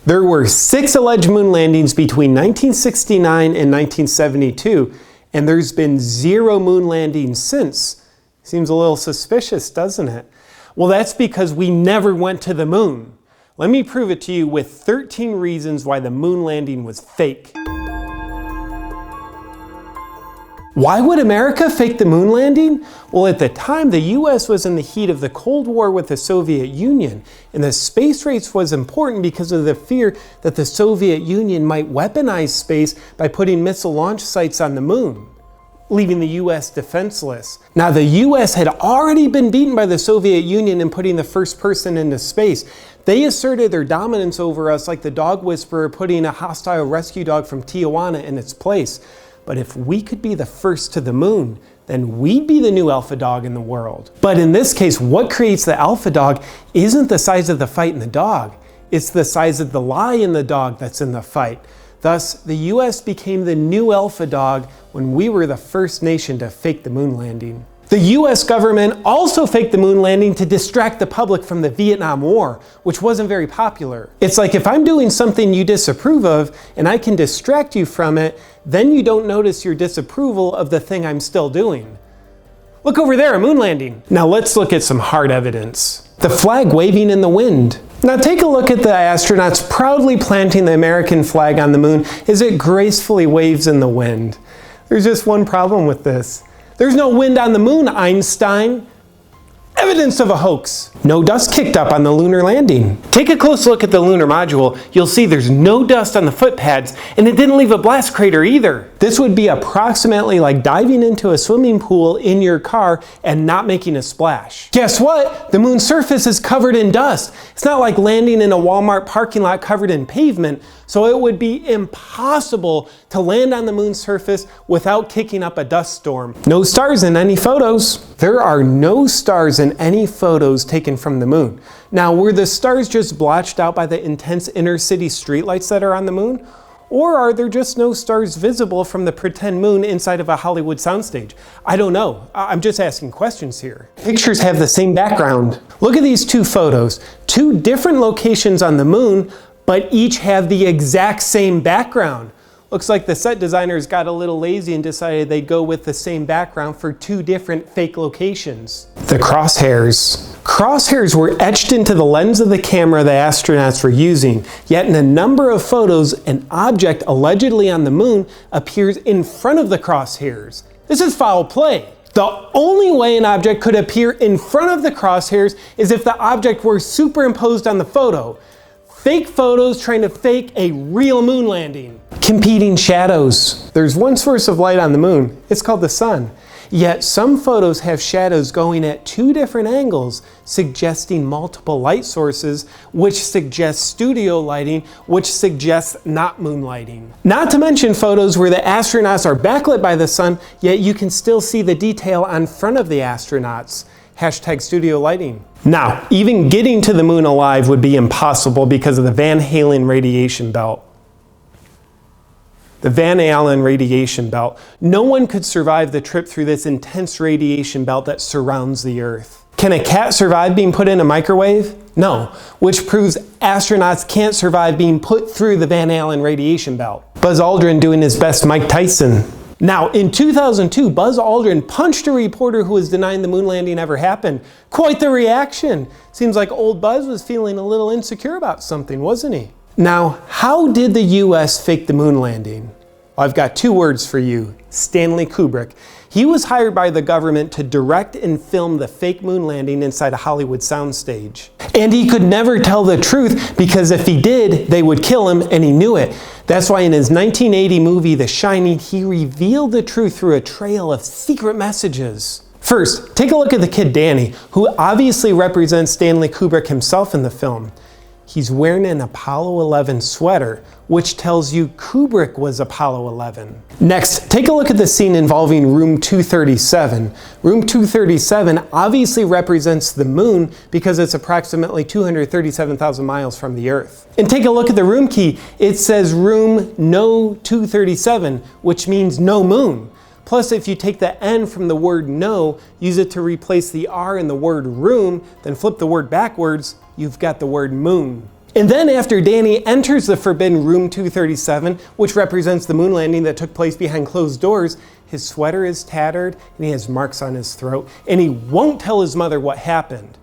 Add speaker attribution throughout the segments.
Speaker 1: There were 6 alleged moon landings between 1969 and 1972, and there's been 0 moon landings since. Seems a little suspicious, doesn't it? Well, that's because we never went to the moon. Let me prove it to you with 13 reasons why the moon landing was fake. Why would America fake the moon landing? Well, at the time, the US was in the heat of the Cold War with the Soviet Union, and the space race was important because of the fear that the Soviet Union might weaponize space by putting missile launch sites on the moon, leaving the US defenseless. Now, the US had already been beaten by the Soviet Union in putting the first person into space. They asserted their dominance over us like the dog whisperer putting a hostile rescue dog from Tijuana in its place. But if we could be the first to the moon, then we'd be the new alpha dog in the world. But in this case, what creates the alpha dog isn't the size of the fight in the dog. It's the size of the lie in the dog that's in the fight. Thus, the US became the new alpha dog when we were the first nation to fake the moon landing. The US government also faked the moon landing to distract the public from the Vietnam War, which wasn't very popular. It's like if I'm doing something you disapprove of and I can distract you from it, then you don't notice your disapproval of the thing I'm still doing. Look over there, a moon landing. Now let's look at some hard evidence. The flag waving in the wind. Now take a look at the astronauts proudly planting the American flag on the moon as it gracefully waves in the wind. There's just one problem with this. There's no wind on the moon, Einstein. Evidence of a hoax. No dust kicked up on the lunar landing. Take a close look at the lunar module. You'll see there's no dust on the footpads, and it didn't leave a blast crater either. This would be approximately like diving into a swimming pool in your car and not making a splash. Guess what? The moon's surface is covered in dust. It's not like landing in a Walmart parking lot covered in pavement, so it would be impossible to land on the moon's surface without kicking up a dust storm. No stars in any photos. There are no stars in any photos taken from the moon. Now, were the stars just blotched out by the intense inner city streetlights that are on the moon? Or are there just no stars visible from the pretend moon inside of a Hollywood soundstage? I don't know. I'm just asking questions here. Pictures have the same background. Look at these 2 photos. 2 different locations on the moon, but each have the exact same background. Looks like the set designers got a little lazy and decided they'd go with the same background for 2 different fake locations. The crosshairs. Crosshairs were etched into the lens of the camera the astronauts were using, yet in a number of photos, an object allegedly on the moon appears in front of the crosshairs. This is foul play. The only way an object could appear in front of the crosshairs is if the object were superimposed on the photo. Fake photos trying to fake a real moon landing. Competing shadows. There's one source of light on the moon. It's called the sun. Yet some photos have shadows going at 2 different angles, suggesting multiple light sources, which suggests studio lighting, which suggests not moonlighting. Not to mention photos where the astronauts are backlit by the sun, yet you can still see the detail on front of the astronauts. Hashtag studio lighting. Now, even getting to the moon alive would be impossible because of the Van Halen radiation belt. The Van Allen radiation belt. No one could survive the trip through this intense radiation belt that surrounds the Earth. Can a cat survive being put in a microwave? No, which proves astronauts can't survive being put through the Van Allen radiation belt. Buzz Aldrin doing his best Mike Tyson. Now, in 2002, Buzz Aldrin punched a reporter who was denying the moon landing ever happened. Quite the reaction. Seems like old Buzz was feeling a little insecure about something, wasn't he? Now, how did the US fake the moon landing? Well, I've got 2 words for you. Stanley Kubrick. He was hired by the government to direct and film the fake moon landing inside a Hollywood soundstage. And he could never tell the truth because if he did, they would kill him, and he knew it. That's why in his 1980 movie, The Shining, he revealed the truth through a trail of secret messages. First, take a look at the kid Danny, who obviously represents Stanley Kubrick himself in the film. He's wearing an Apollo 11 sweater, which tells you Kubrick was Apollo 11. Next, take a look at the scene involving room 237. Room 237 obviously represents the moon because it's approximately 237,000 miles from the Earth. And take a look at the room key. It says room no 237, which means no moon. Plus, if you take the N from the word no, use it to replace the R in the word room, then flip the word backwards, you've got the word moon. And then after Danny enters the forbidden room 237, which represents the moon landing that took place behind closed doors, his sweater is tattered and he has marks on his throat, and he won't tell his mother what happened.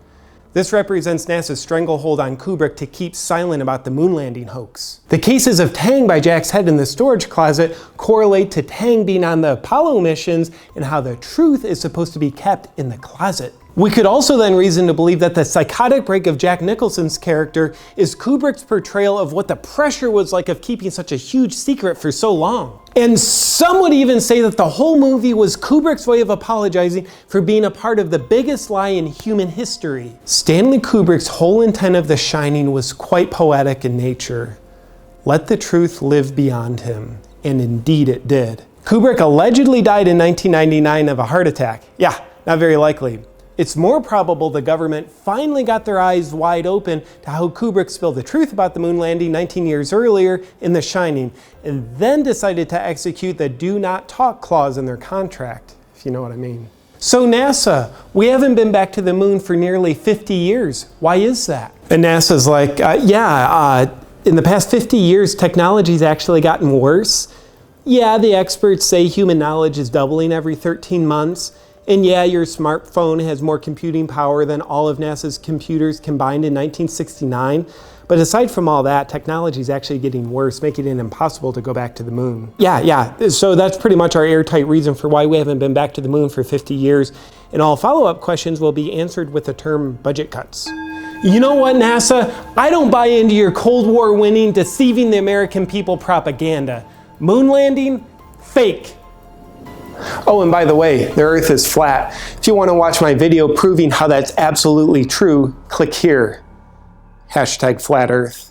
Speaker 1: This represents NASA's stranglehold on Kubrick to keep silent about the moon landing hoax. The cases of Tang by Jack's head in the storage closet correlate to Tang being on the Apollo missions and how the truth is supposed to be kept in the closet. We could also then reason to believe that the psychotic break of Jack Nicholson's character is Kubrick's portrayal of what the pressure was like of keeping such a huge secret for so long. And some would even say that the whole movie was Kubrick's way of apologizing for being a part of the biggest lie in human history. Stanley Kubrick's whole intent of The Shining was quite poetic in nature. Let the truth live beyond him. And indeed it did. Kubrick allegedly died in 1999 of a heart attack. Yeah, not very likely. It's more probable the government finally got their eyes wide open to how Kubrick spilled the truth about the moon landing 19 years earlier in The Shining, and then decided to execute the do not talk clause in their contract, if you know what I mean. So NASA, we haven't been back to the moon for nearly 50 years. Why is that? And NASA's like, in the past 50 years, technology's actually gotten worse. Yeah, the experts say human knowledge is doubling every 13 months. And yeah, your smartphone has more computing power than all of NASA's computers combined in 1969. But aside from all that, technology is actually getting worse, making it impossible to go back to the moon. Yeah, so that's pretty much our airtight reason for why we haven't been back to the moon for 50 years. And all follow-up questions will be answered with the term budget cuts. You know what, NASA? I don't buy into your Cold War winning, deceiving the American people propaganda. Moon landing? Fake. Oh, and by the way, the Earth is flat. If you want to watch my video proving how that's absolutely true, click here. #FlatEarth.